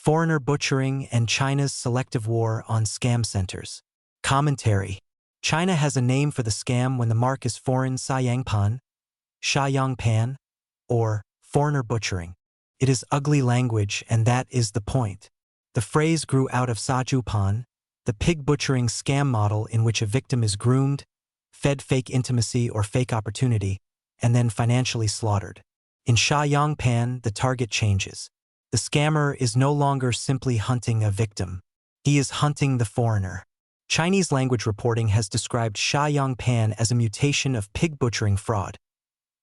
Foreigner butchering and China's selective war on scam centers. Commentary. China has a name for the scam when the mark is foreign Sayangpan, Shayangpan, or foreigner butchering. It is ugly language, and that is the point. The phrase grew out of Sajupan, the pig butchering scam model in which a victim is groomed, fed fake intimacy or fake opportunity, and then financially slaughtered. In Shayangpan, the target changes. The scammer is no longer simply hunting a victim. He is hunting the foreigner. Chinese language reporting has described Shayangpan as a mutation of pig butchering fraud.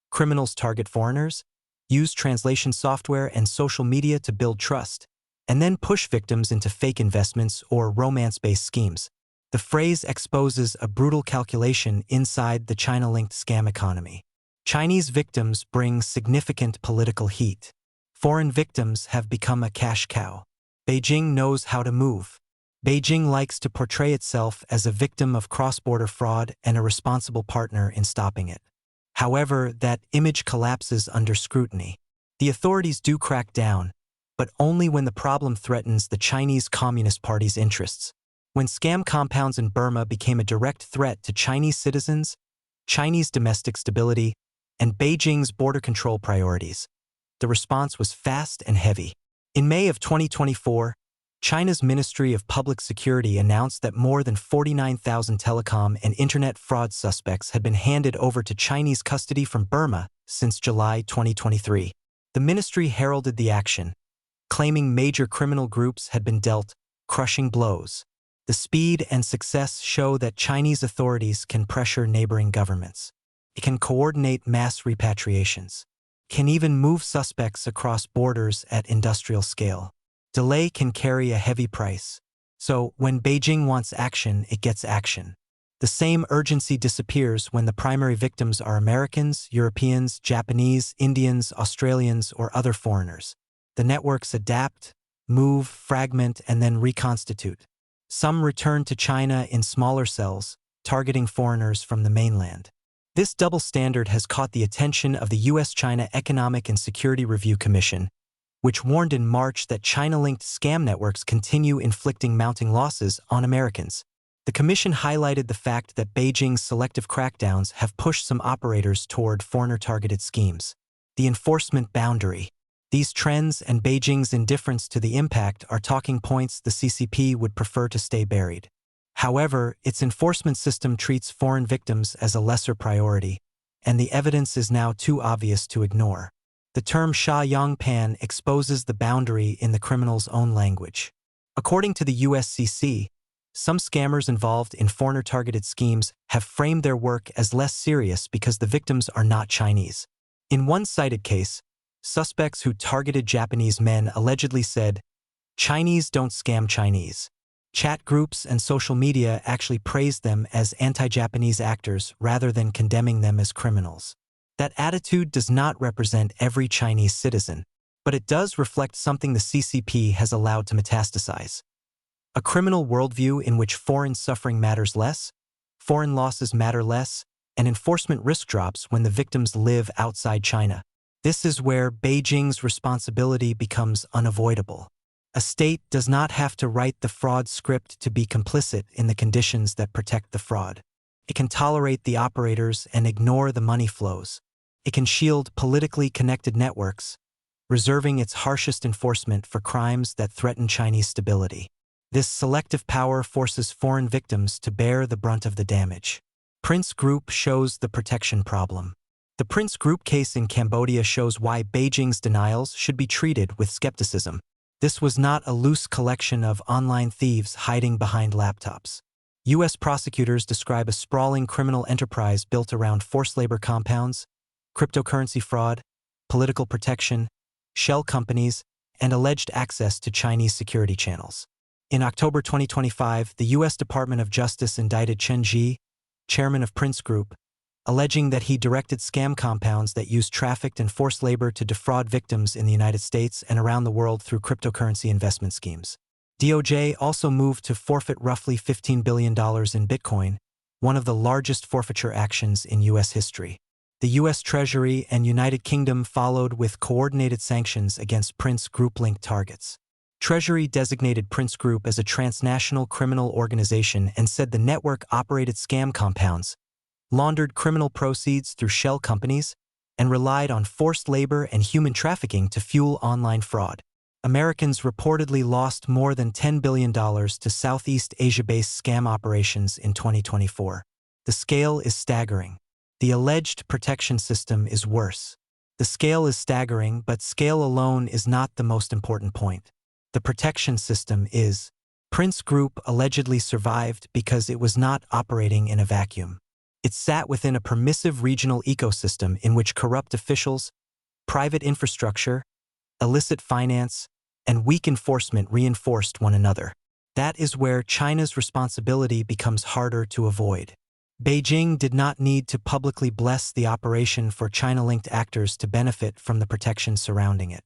Criminals target foreigners, use translation software and social media to build trust, and then push victims into fake investments or romance-based schemes. The phrase exposes a brutal calculation inside the China-linked scam economy. Chinese victims bring significant political heat. Foreign victims have become a cash cow. Beijing knows how to move. Beijing likes to portray itself as a victim of cross-border fraud and a responsible partner in stopping it. However, that image collapses under scrutiny. The authorities do crack down, but only when the problem threatens the Chinese Communist Party's interests. When scam compounds in Burma became a direct threat to Chinese citizens, Chinese domestic stability, and Beijing's border control priorities, the response was fast and heavy. In May of 2024, China's Ministry of Public Security announced that more than 49,000 telecom and internet fraud suspects had been handed over to Chinese custody from Burma since July 2023. The ministry heralded the action, claiming major criminal groups had been dealt crushing blows. The speed and success show that Chinese authorities can pressure neighboring governments. It can coordinate mass repatriations, can even move suspects across borders at industrial scale. Delay can carry a heavy price. So, when Beijing wants action, it gets action. The same urgency disappears when the primary victims are Americans, Europeans, Japanese, Indians, Australians, or other foreigners. The networks adapt, move, fragment, and then reconstitute. Some return to China in smaller cells, targeting foreigners from the mainland. This double standard has caught the attention of the U.S.-China Economic and Security Review Commission, which warned in March that China-linked scam networks continue inflicting mounting losses on Americans. The commission highlighted the fact that Beijing's selective crackdowns have pushed some operators toward foreigner-targeted schemes. The enforcement boundary. These trends and Beijing's indifference to the impact are talking points the CCP would prefer to stay buried. However, its enforcement system treats foreign victims as a lesser priority, and the evidence is now too obvious to ignore. The term Shayangpan exposes the boundary in the criminal's own language. According to the USCC, some scammers involved in foreigner-targeted schemes have framed their work as less serious because the victims are not Chinese. In one cited case, suspects who targeted Japanese men allegedly said, "Chinese don't scam Chinese." Chat groups and social media actually praised them as anti-Japanese actors rather than condemning them as criminals. That attitude does not represent every Chinese citizen, but it does reflect something the CCP has allowed to metastasize. A criminal worldview in which foreign suffering matters less, foreign losses matter less, and enforcement risk drops when the victims live outside China. This is where Beijing's responsibility becomes unavoidable. A state does not have to write the fraud script to be complicit in the conditions that protect the fraud. It can tolerate the operators and ignore the money flows. It can shield politically connected networks, reserving its harshest enforcement for crimes that threaten Chinese stability. This selective power forces foreign victims to bear the brunt of the damage. Prince Group shows the protection problem. The Prince Group case in Cambodia shows why Beijing's denials should be treated with skepticism. This was not a loose collection of online thieves hiding behind laptops. U.S. prosecutors describe a sprawling criminal enterprise built around forced labor compounds, cryptocurrency fraud, political protection, shell companies, and alleged access to Chinese security channels. In October 2025, the U.S. Department of Justice indicted Chen Ji, chairman of Prince Group, alleging that he directed scam compounds that used trafficked and forced labor to defraud victims in the United States and around the world through cryptocurrency investment schemes. DOJ also moved to forfeit roughly $15 billion in Bitcoin, one of the largest forfeiture actions in U.S. history. The U.S. Treasury and United Kingdom followed with coordinated sanctions against Prince Group-linked targets. Treasury designated Prince Group as a transnational criminal organization and said the network operated scam compounds, laundered criminal proceeds through shell companies, and relied on forced labor and human trafficking to fuel online fraud. Americans reportedly lost more than $10 billion to Southeast Asia-based scam operations in 2024. The scale is staggering. The alleged protection system is worse. The scale is staggering, but scale alone is not the most important point. The protection system is. Prince Group allegedly survived because it was not operating in a vacuum. It sat within a permissive regional ecosystem in which corrupt officials, private infrastructure, illicit finance, and weak enforcement reinforced one another. That is where China's responsibility becomes harder to avoid. Beijing did not need to publicly bless the operation for China-linked actors to benefit from the protection surrounding it.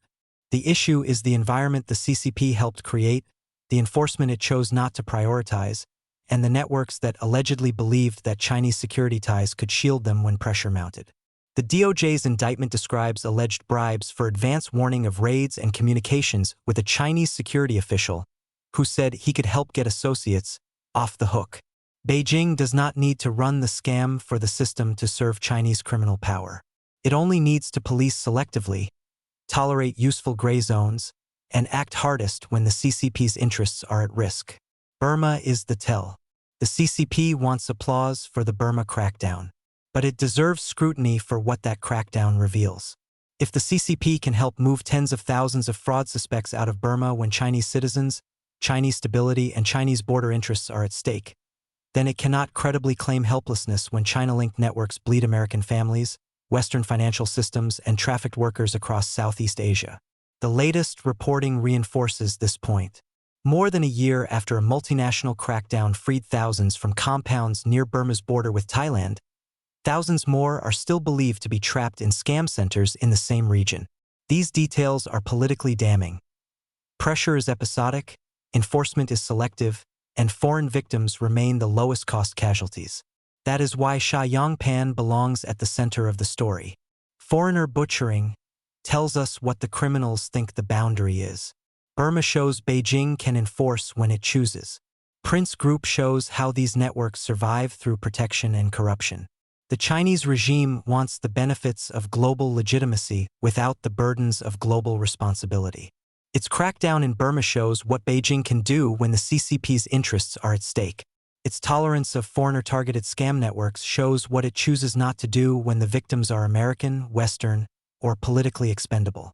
The issue is the environment the CCP helped create, the enforcement it chose not to prioritize, and the networks that allegedly believed that Chinese security ties could shield them when pressure mounted. The DOJ's indictment describes alleged bribes for advance warning of raids and communications with a Chinese security official who said he could help get associates off the hook. Beijing does not need to run the scam for the system to serve Chinese criminal power. It only needs to police selectively, tolerate useful gray zones, and act hardest when the CCP's interests are at risk. Burma is the tell. The CCP wants applause for the Burma crackdown, but it deserves scrutiny for what that crackdown reveals. If the CCP can help move tens of thousands of fraud suspects out of Burma when Chinese citizens, Chinese stability, and Chinese border interests are at stake, then it cannot credibly claim helplessness when China-linked networks bleed American families, Western financial systems, and trafficked workers across Southeast Asia. The latest reporting reinforces this point. More than a year after a multinational crackdown freed thousands from compounds near Burma's border with Thailand, thousands more are still believed to be trapped in scam centers in the same region. These details are politically damning. Pressure is episodic, enforcement is selective, and foreign victims remain the lowest-cost casualties. That is why Xia belongs at the center of the story. Foreigner butchering tells us what the criminals think the boundary is. Burma shows Beijing can enforce when it chooses. Prince Group shows how these networks survive through protection and corruption. The Chinese regime wants the benefits of global legitimacy without the burdens of global responsibility. Its crackdown in Burma shows what Beijing can do when the CCP's interests are at stake. Its tolerance of foreigner-targeted scam networks shows what it chooses not to do when the victims are American, Western, or politically expendable.